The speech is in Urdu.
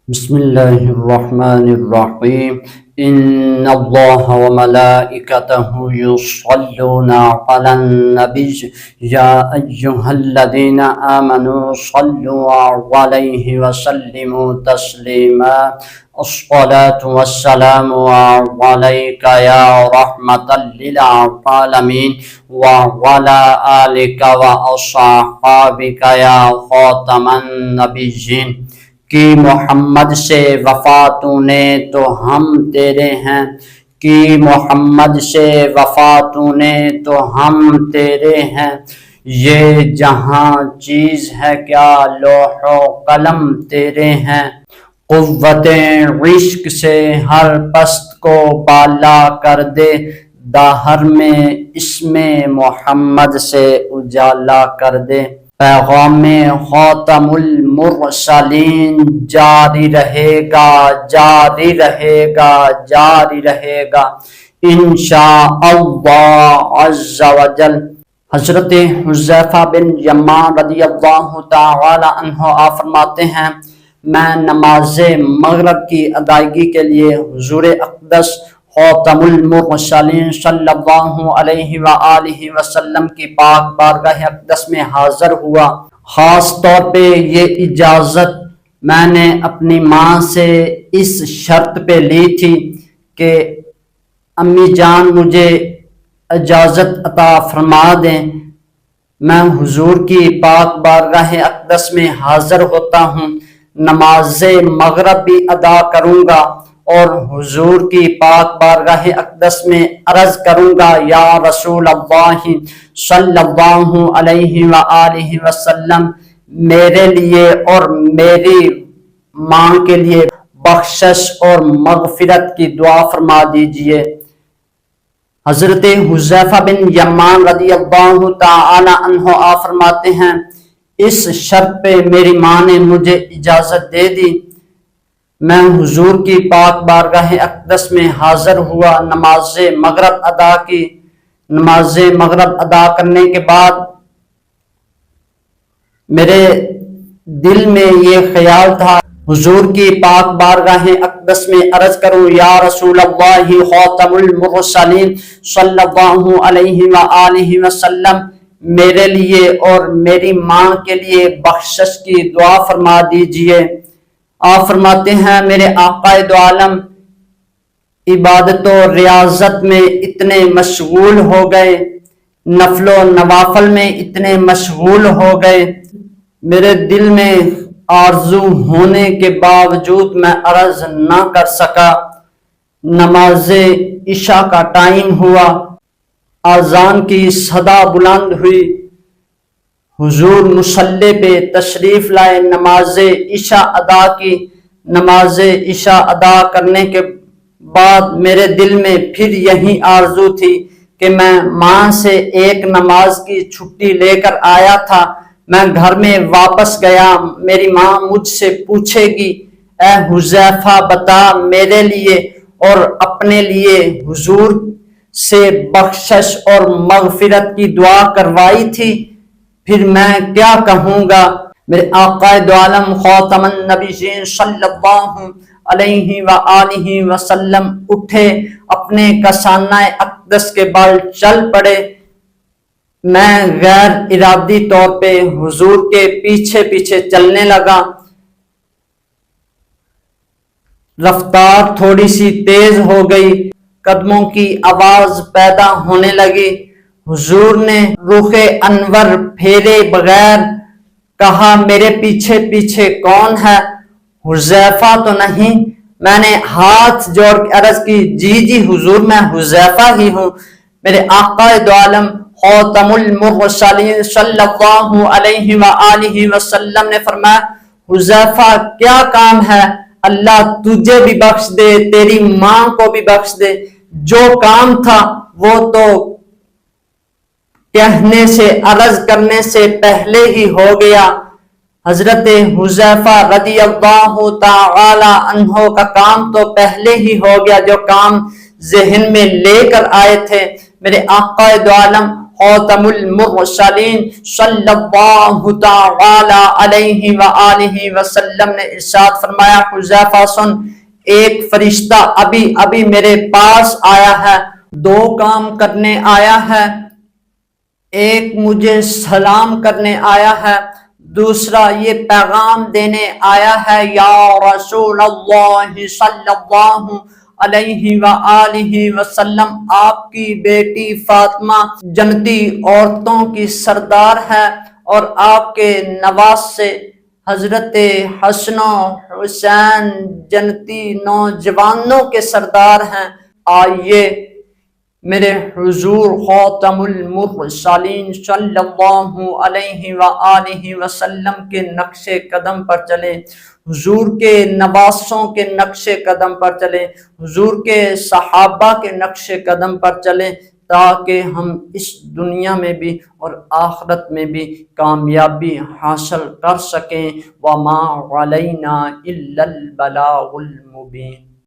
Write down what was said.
بسم الله الرحمن الرحيم إن الله وملائكته يصلون على النبي يا أيها الذين آمنوا صلوا عليه وسلموا تسليما الصلاة والسلام عليك يا رحمة للعالمين وعلى آلك وأصحابك يا خاتم النبيين کہ محمد سے وفا تو نے تو ہم تیرے ہیں، کہ محمد سے وفا تو نے تو ہم تیرے ہیں، یہ جہاں چیز ہے کیا لوح و قلم تیرے ہیں، قوت عشق سے ہر پست کو بالا کر دے، داہر میں اسم محمد سے اجالا کر دے، پیغام خاتم المرسلین جاری رہے گا جاری رہے گا جاری رہے گا انشاءاللہ عز و جل۔ حضرت حذیفہ بن یمان رضی اللہ تعالی عنہ آپ فرماتے ہیں، میں نماز مغرب کی ادائیگی کے لیے حضور اقدس خاتم المرسلین صلی اللہ علیہ وآلہ وسلم کی پاک بارگاہ اقدس میں حاضر ہوا۔ خاص طور پہ یہ اجازت میں نے اپنی ماں سے اس شرط پہ لی تھی کہ امی جان مجھے اجازت عطا فرما دیں، میں حضور کی پاک بارگاہ اقدس میں حاضر ہوتا ہوں، نماز مغرب بھی ادا کروں گا اور حضور کی پاک بارگاہ اقدس میں عرض کروں گا، یا رسول اللہ صلی اللہ علیہ وآلہ وسلم میرے لیے اور میری ماں کے لیے بخشش اور مغفرت کی دعا فرما دیجئے۔ حضرت حذیفہ بن یمان رضی اللہ تعالی عنہ آپ فرماتے ہیں، اس شرط پہ میری ماں نے مجھے اجازت دے دی، میں حضور کی پاک بارگاہ اقدس میں حاضر ہوا، نماز مغرب ادا کی۔ نماز مغرب ادا کرنے کے بعد میرے دل میں یہ خیال تھا حضور کی پاک بارگاہ اقدس میں عرض کروں، یا رسول اللہ خاتم المرسلین صلی اللہ علیہ وآلہ وسلم میرے لیے اور میری ماں کے لیے بخشش کی دعا فرما دیجئے۔ آپ فرماتے ہیں، میرے آقا دو عالم عبادت و ریاضت میں اتنے مشغول ہو گئے، نفل و نوافل میں اتنے مشغول ہو گئے، میرے دل میں آرزو ہونے کے باوجود میں عرض نہ کر سکا۔ نماز عشاء کا ٹائم ہوا، اذان کی صدا بلند ہوئی، حضور مصلی پہ تشریف لائے، نماز عشاء ادا کی۔ نماز عشاء ادا کرنے کے بعد میرے دل میں پھر یہی آرزو تھی کہ میں ماں سے ایک نماز کی چھٹی لے کر آیا تھا، میں گھر میں واپس گیا، میری ماں مجھ سے پوچھے گی، اے حذیفہ بتا میرے لیے اور اپنے لیے حضور سے بخشش اور مغفرت کی دعا کروائی تھی، پھر میں کیا کہوں گا؟ میرے آقا دو عالم خاتم النبیین صلی اللہ علیہ وآلہ وسلم اٹھے، اپنے کسانہ اقدس کے بال چل پڑے، میں غیر ارادی طور پہ حضور کے پیچھے پیچھے چلنے لگا، رفتار تھوڑی سی تیز ہو گئی، قدموں کی آواز پیدا ہونے لگی، حضور نے رخ انور پھیرے بغیر کہا، میرے پیچھے پیچھے کون ہے؟ حذیفہ تو نہیں؟ میں نے ہاتھ جوڑ کے عرض کی، جی جی حضور میں حذیفہ ہی ہوں۔ میرے آقا دو عالم خاتم المرسلین صلی اللہ علیہ وآلہ وسلم نے فرمایا، حذیفہ کیا کام ہے؟ اللہ تجھے بھی بخش دے، تیری ماں کو بھی بخش دے، جو کام تھا وہ تو کہنے سے عرض کرنے سے پہلے ہی ہو گیا۔ حضرت حذیفہ رضی اللہ تعالی عنہ کا کام تو پہلے ہی ہو گیا، جو کام ذہن میں لے کر آئے تھے۔ میرے آقا دو عالم خاتم المرسلین صلی اللہ تعالی علیہ وآلہ وسلم نے ارشاد فرمایا، حذیفہ سن، ایک فرشتہ ابھی میرے پاس آیا ہے، دو کام کرنے آیا ہے، ایک مجھے سلام کرنے آیا ہے، دوسرا یہ پیغام دینے آیا ہے، یا رسول اللہ صلی اللہ علیہ وآلہ وسلم، آپ کی بیٹی فاطمہ جنتی عورتوں کی سردار ہے اور آپ کے نواسے حضرت حسن و حسین جنتی نوجوانوں کے سردار ہیں، آئیے میرے حضور خاتم المرسلین صلی اللہ علیہ وآلہ وسلم کے نقش قدم پر چلیں، حضور کے نواسوں کے نقش قدم پر چلیں، حضور کے صحابہ کے نقش قدم پر چلیں، تاکہ ہم اس دنیا میں بھی اور آخرت میں بھی کامیابی حاصل کر سکیں۔ وَمَا عَلَيْنَا إِلَّا الْبَلَاغُ الْمُبِينُ۔